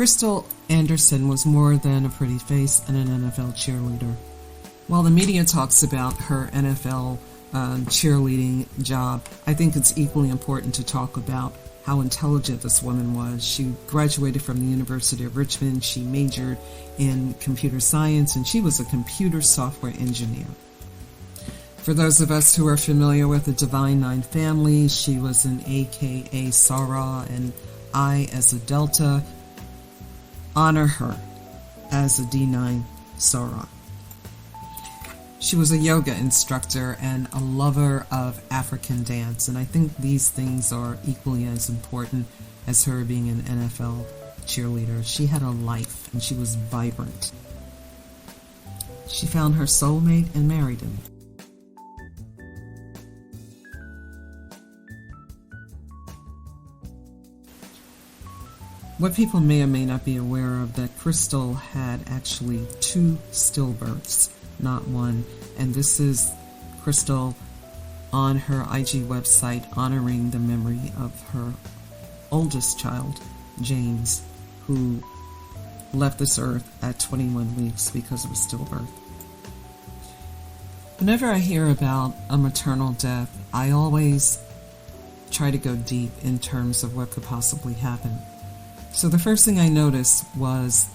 Krystal Anderson was more than a pretty face and an NFL cheerleader. While the media talks about her NFL cheerleading job, I think it's equally important to talk about how intelligent this woman was. She graduated from the University of Richmond. She majored in computer science, and she was a computer software engineer. For those of us who are familiar with the Divine Nine family, she was an AKA Sarah, and I, as a Delta, honor her as a D9 Sarah. She was a yoga instructor and a lover of African dance, and I think these things are equally as important as her being an NFL cheerleader. She had a life, and she was vibrant. She found her soulmate and married him. What people may or may not be aware of, that Krystal had actually 2 stillbirths, not one, and this is Krystal on her IG website honoring the memory of her oldest child, James, who left this earth at 21 weeks because of a stillbirth. Whenever I hear about a maternal death, I always try to go deep in terms of what could possibly happen. So the first thing I noticed was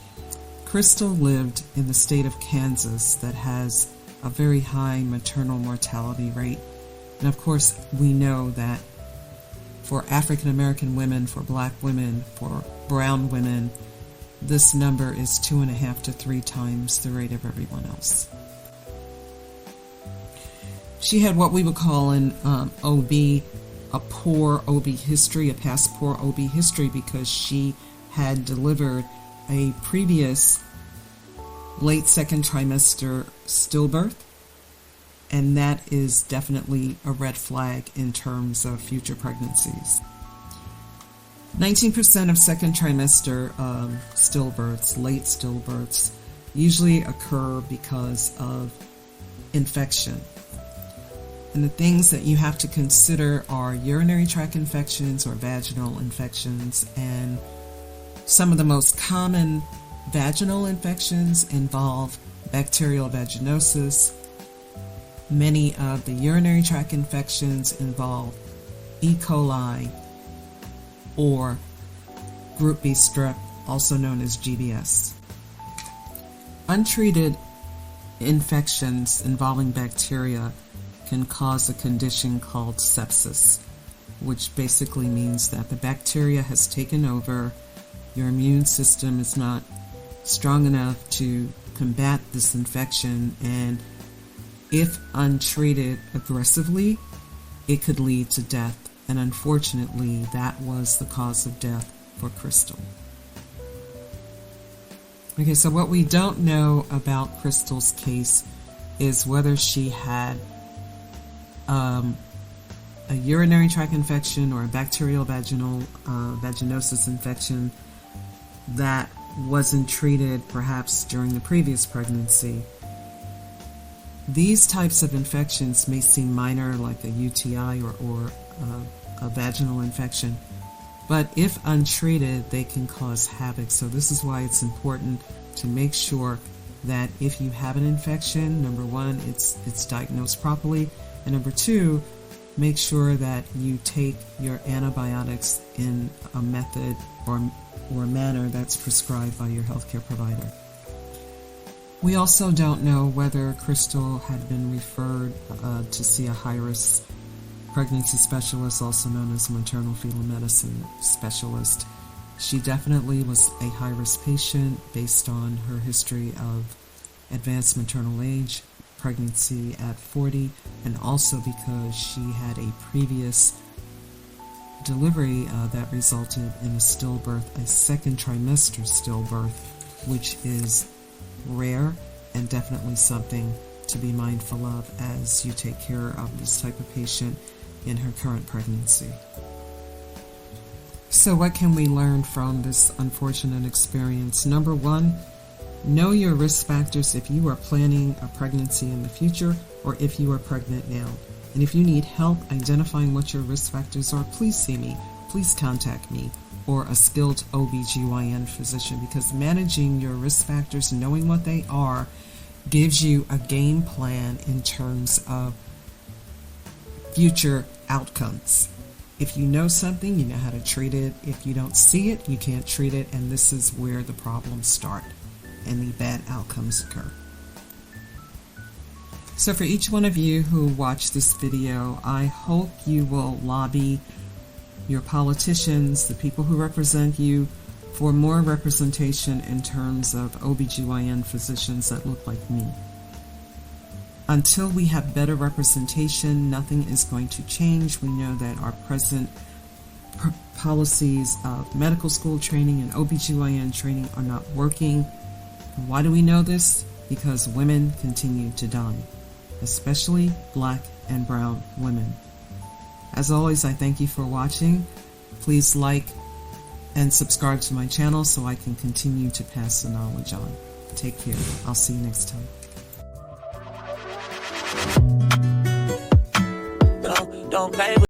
Krystal lived in the state of Kansas that has a very high maternal mortality rate. And of course, we know that for African American women, for black women, for brown women, this number is 2.5 to 3 times the rate of everyone else. She had what we would call an OB, a poor OB history, a past poor OB history, because she had delivered a previous late second trimester stillbirth, and that is definitely a red flag in terms of future pregnancies. 19% of second trimester stillbirths, late stillbirths, usually occur because of infection. And the things that you have to consider are urinary tract infections or vaginal infections, and some of the most common vaginal infections involve bacterial vaginosis. Many of the urinary tract infections involve E. coli or Group B strep, also known as GBS. Untreated infections involving bacteria can cause a condition called sepsis, which basically means that the bacteria has taken over. Your immune system is not strong enough to combat this infection, and if untreated aggressively, it could lead to death. And unfortunately, that was the cause of death for Krystal. Okay, so what we don't know about Krystal's case is whether she had a urinary tract infection or a bacterial vaginal vaginosis infection that wasn't treated perhaps during the previous pregnancy. These types of infections may seem minor, like a UTI or a vaginal infection, but if untreated, they can cause havoc. So this is why it's important to make sure that if you have an infection, number one, it's diagnosed properly, and number two, make sure that you take your antibiotics in a method or manner that's prescribed by your healthcare provider. We also don't know whether Krystal had been referred to see a high-risk pregnancy specialist, also known as a maternal fetal medicine specialist. She definitely was a high-risk patient based on her history of advanced maternal age, pregnancy at 40, and also because she had a previous delivery that resulted in a stillbirth, a second trimester stillbirth, which is rare and definitely something to be mindful of as you take care of this type of patient in her current pregnancy. So what can we learn from this unfortunate experience? Number one, know your risk factors if you are planning a pregnancy in the future or if you are pregnant now. And if you need help identifying what your risk factors are, please see me. Please contact me. or a skilled OBGYN physician, because managing your risk factors, knowing what they are, gives you a game plan in terms of future outcomes. If you know something, you know how to treat it. If you don't see it, you can't treat it, and this is where the problems start and the bad outcomes occur. So for each one of you who watch this video, I hope you will lobby your politicians, the people who represent you, for more representation in terms of OBGYN physicians that look like me. Until we have better representation, nothing is going to change. We know that our present policies of medical school training and OBGYN training are not working. Why do we know this? Because women continue to die, especially black and brown women. As always, I thank you for watching. Please like and subscribe to my channel so I can continue to pass the knowledge on. Take care. I'll see you next time. Don't play with